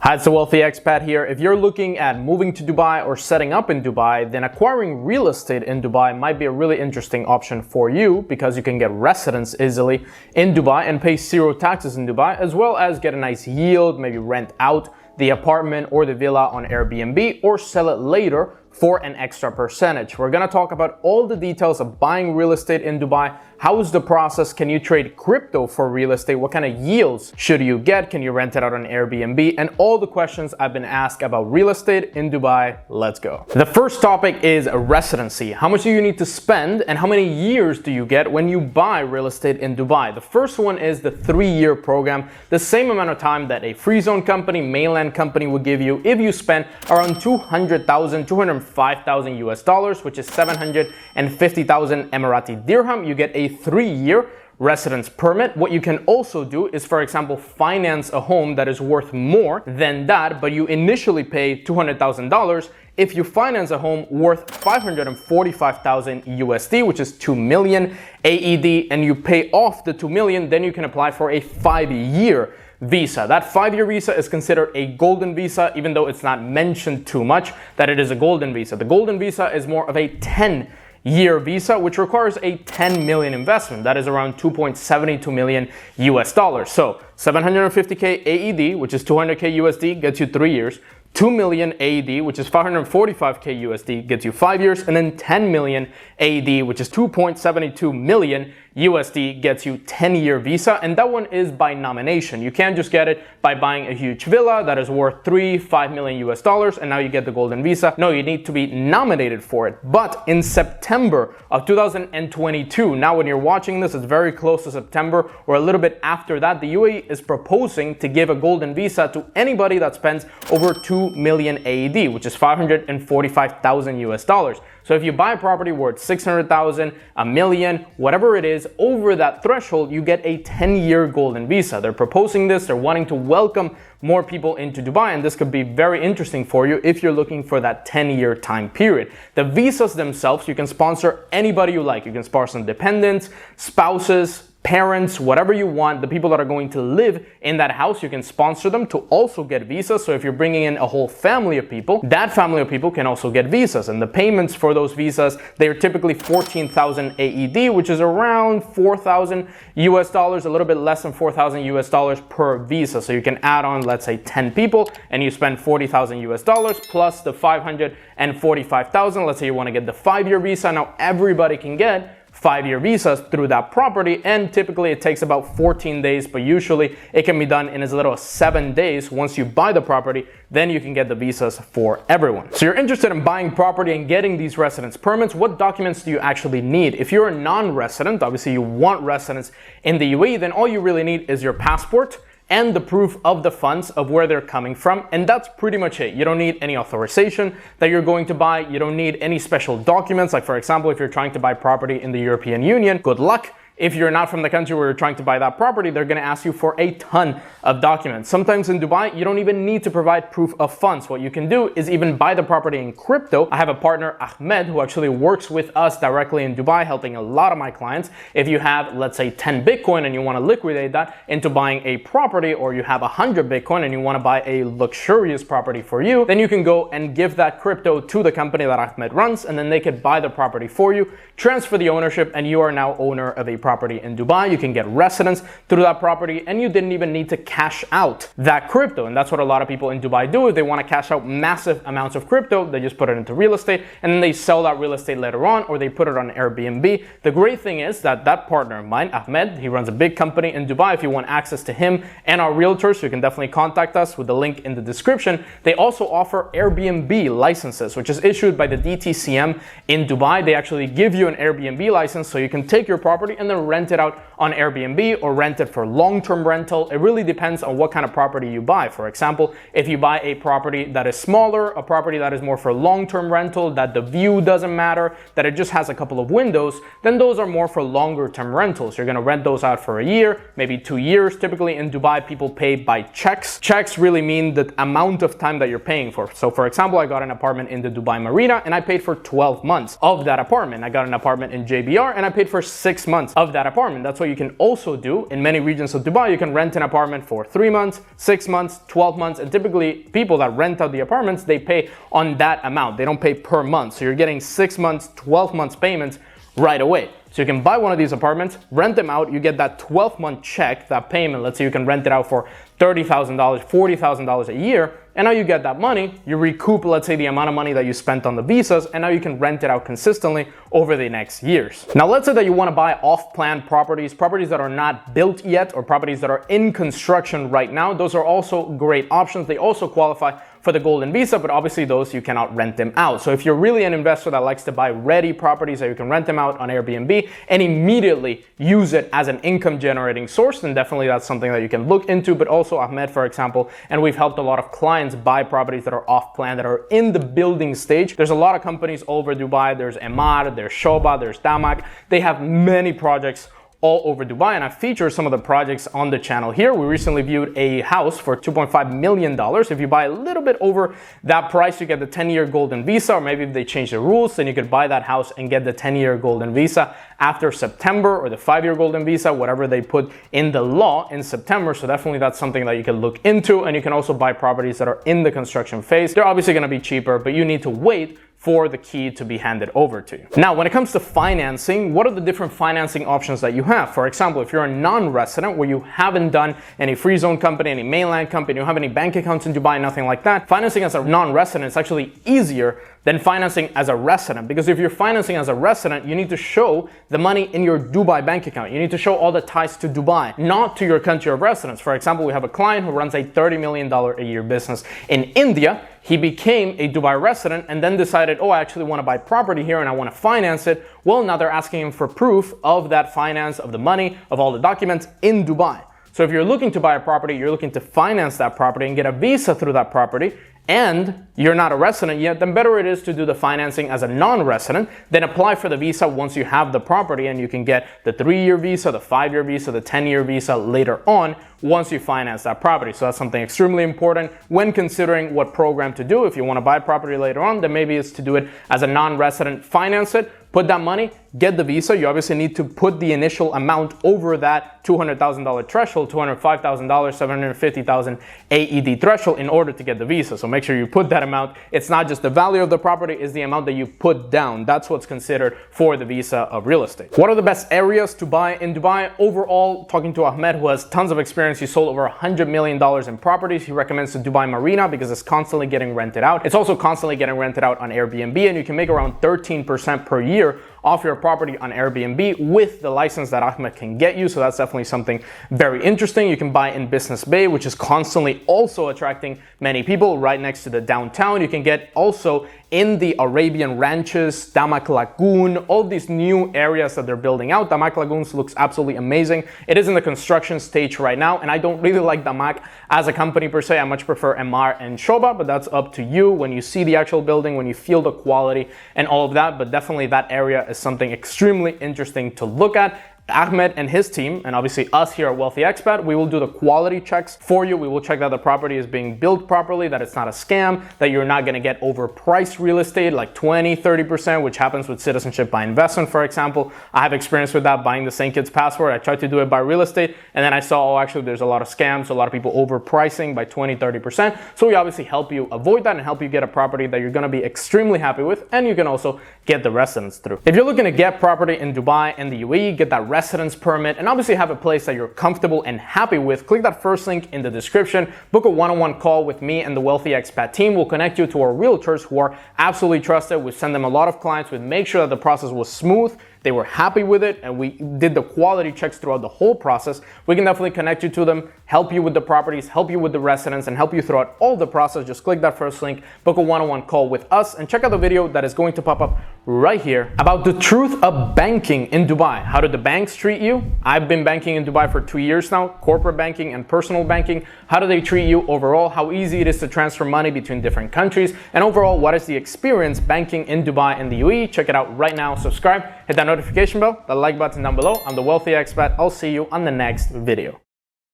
Hi, it's the Wealthy Expat here. If you're looking at moving to Dubai or setting up in Dubai, then acquiring real estate in Dubai might be a really interesting option for you because you can get residence easily in Dubai and pay zero taxes in Dubai, as well as get a nice yield, maybe rent out the apartment or the villa on Airbnb or sell it later for an extra percentage. We're gonna talk about all the details of buying real estate in Dubai. How is the process? Can you trade crypto for real estate? What kind of yields should you get? Can you rent it out on Airbnb? And all the questions I've been asked about real estate in Dubai. Let's go. The first topic is residency. How much do you need to spend and how many years do you get when you buy real estate in Dubai? The first one is the 3-year program, the same amount of time that a free zone company, mainland company would give you if you spend around 205,000 US dollars, which is 750,000 Emirati dirham. You get a 3-year residence permit. What you can also do is, for example, finance a home that is worth more than that, but you initially pay $200,000. If you finance a home worth 545,000 USD, which is 2 million AED, and you pay off the 2 million, then you can apply for a 5-year visa. That 5-year visa is considered a golden visa, even though it's not mentioned too much that it is a golden visa. The golden visa is more of a 10-year visa, which requires a 10 million investment. That is around 2.72 million US dollars. So 750K AED, which is 200K USD, gets you 3 years. 2 million AED, which is 545K USD, gets you 5 years, and then 10 million AED, which is 2.72 million USD, gets you 10-year visa, and that one is by nomination. You can't just get it by buying a huge villa that is worth 5 million US dollars, and now you get the golden visa. No, you need to be nominated for it. But in September of 2022, now when you're watching this, it's very close to September or a little bit after that, the UAE is proposing to give a golden visa to anybody that spends over 2 million AED, which is 545,000 US dollars. So if you buy a property worth 600,000, a million, whatever it is, over that threshold, you get a 10-year golden visa. They're proposing this, they're wanting to welcome more people into Dubai, and this could be very interesting for you if you're looking for that 10-year time period. The visas themselves, you can sponsor anybody you like. You can sponsor dependents, spouses, parents, whatever you want. The people that are going to live in that house, you can sponsor them to also get visas. So if you're bringing in a whole family of people, that family of people can also get visas. And the payments for those visas, they're typically 14,000 AED, which is around 4,000 US dollars, a little bit less than 4,000 US dollars per visa. So you can add on, let's say 10 people and you spend 40,000 US dollars plus the 545,000. Let's say you want to get the 5-year visa. Now everybody can get 5-year visas through that property, and typically it takes about 14 days, but usually it can be done in as little as 7 days. Once you buy the property, then you can get the visas for everyone. So you're interested in buying property and getting these residence permits. What documents do you actually need? If you're a non-resident, obviously you want residence in the UAE, then all you really need is your passport and the proof of the funds of where they're coming from. And that's pretty much it. You don't need any authorization that you're going to buy. You don't need any special documents. Like for example, if you're trying to buy property in the European Union, good luck. If you're not from the country where you're trying to buy that property, they're going to ask you for a ton of documents. Sometimes in Dubai, you don't even need to provide proof of funds. What you can do is even buy the property in crypto. I have a partner, Ahmed, who actually works with us directly in Dubai, helping a lot of my clients. If you have, let's say, 10 Bitcoin and you want to liquidate that into buying a property, or you have 100 Bitcoin and you want to buy a luxurious property for you, then you can go and give that crypto to the company that Ahmed runs, and then they could buy the property for you, transfer the ownership, and you are now owner of a property in Dubai. You can get residence through that property, and you didn't even need to cash out that crypto. And that's what a lot of people in Dubai do. If they want to cash out massive amounts of crypto, they just put it into real estate, and then they sell that real estate later on, or they put it on Airbnb. The great thing is that that partner of mine, Ahmed, he runs a big company in Dubai. If you want access to him and our realtors, you can definitely contact us with the link in the description. They also offer Airbnb licenses, which is issued by the DTCM in Dubai. They actually give you an Airbnb license so you can take your property and then rent it out on Airbnb or rent it for long-term rental. It really depends on what kind of property you buy. For example, if you buy a property that is smaller, a property that is more for long-term rental, that the view doesn't matter, that it just has a couple of windows, then those are more for longer-term rentals. You're going to rent those out for a year, maybe 2 years. Typically in Dubai, people pay by checks. Checks really mean the amount of time that you're paying for. So for example, I got an apartment in the Dubai Marina and I paid for 12 months of that apartment. I got an apartment in JBR and I paid for 6 months of of that apartment. That's what you can also do in many regions of Dubai. You can rent an apartment for 3 months, 6 months, 12 months, and typically people that rent out the apartments, they pay on that amount. They don't pay per month. So you're getting 6 months, 12 months payments right away. So you can buy one of these apartments, rent them out, you get that 12-month check, that payment. Let's say you can rent it out for $30,000, $40,000 a year, and now you get that money, you recoup, let's say, the amount of money that you spent on the visas, and now you can rent it out consistently over the next years. Now, let's say that you want to buy off-plan properties that are not built yet, or properties that are in construction right now. Those are also great options. They also qualify for the golden visa, but obviously those you cannot rent them out. So if you're really an investor that likes to buy ready properties that you can rent them out on Airbnb and immediately use it as an income generating source, then definitely that's something that you can look into. But also Ahmed, for example, and we've helped a lot of clients buy properties that are off plan, that are in the building stage. There's a lot of companies over Dubai. There's Emar, there's Shoba, there's Damak. They have many projects all over Dubai, and I feature some of the projects on the channel here. We recently viewed a house for $2.5 million. If you buy a little bit over that price, you get the 10-year golden visa, or maybe if they change the rules, then you could buy that house and get the 10-year golden visa after September, or the 5-year golden visa, whatever they put in the law in September. So definitely that's something that you can look into. And you can also buy properties that are in the construction phase. They're obviously going to be cheaper, but you need to wait for the key to be handed over to you. Now, when it comes to financing, what are the different financing options that you have? For example, if you're a non-resident where you haven't done any free zone company, any mainland company, you don't have any bank accounts in Dubai, nothing like that, financing as a non-resident is actually easier than financing as a resident. Because if you're financing as a resident, you need to show the money in your Dubai bank account. You need to show all the ties to Dubai, not to your country of residence. For example, we have a client who runs a $30 million a year business in India. He became a Dubai resident and then decided, oh, I actually want to buy property here and I want to finance it. Well, now they're asking him for proof of that finance, of the money, of all the documents in Dubai. So if you're looking to buy a property, you're looking to finance that property and get a visa through that property, and you're not a resident yet, then better it is to do the financing as a non-resident, then apply for the visa once you have the property, and you can get the 3-year visa, the 5-year visa, the 10-year visa later on once you finance that property. So that's something extremely important when considering what program to do. If you want to buy property later on, then maybe it's to do it as a non-resident, finance it, put that money, get the visa. You obviously need to put the initial amount over that $200,000 threshold, $205,000, 750,000 AED threshold in order to get the visa. So make sure you put that amount. It's not just the value of the property, it's the amount that you put down. That's what's considered for the visa of real estate. What are the best areas to buy in Dubai? Overall, talking to Ahmed, who has tons of experience, he sold over $100 million in properties. He recommends the Dubai Marina because it's constantly getting rented out. It's also constantly getting rented out on Airbnb, and you can make around 13% per year off your property on Airbnb with the license that Ahmed can get you. So that's definitely something very interesting. You can buy in Business Bay, which is constantly also attracting many people right next to the downtown. You can get also in the Arabian Ranches, Damak Lagoon, all these new areas that they're building out. Damak Lagoons looks absolutely amazing. It is in the construction stage right now, and I don't really like Damak as a company per se. I much prefer Emar and Shoba, but that's up to you when you see the actual building, when you feel the quality and all of that. But definitely that area is something extremely interesting to look at. Ahmed and his team, and obviously us here at Wealthy Expat, we will do the quality checks for you. We will check that the property is being built properly, that it's not a scam, that you're not going to get overpriced real estate like 20-30%, which happens with citizenship by investment, for example. I have experience with that, buying the St. Kitts passport. I tried to do it by real estate, and then I saw, oh, actually there's a lot of scams, a lot of people overpricing by 20-30%. So we obviously help you avoid that and help you get a property that you're going to be extremely happy with, and you can also get the residence through. If you're looking to get property in Dubai and the UAE, get that residence permit, and obviously have a place that you're comfortable and happy with, click that first link in the description. Book a one-on-one call with me and the Wealthy Expat team. We'll connect you to our realtors who are absolutely trusted. We send them a lot of clients. We make sure that the process was smooth, they were happy with it, and we did the quality checks throughout the whole process. We can definitely connect you to them, help you with the properties, help you with the residents, and help you throughout all the process. Just click that first link, book a one-on-one call with us, and check out the video that is going to pop up right here about the truth of banking in Dubai. How do the banks treat you? I've been banking in Dubai for 2 years now, corporate banking and personal banking. How do they treat you overall? How easy it is to transfer money between different countries? And overall, what is the experience banking in Dubai and the UAE? Check it out right now. Subscribe, hit that notification bell, the like button down below. I'm the Wealthy Expat. I'll see you on the next video.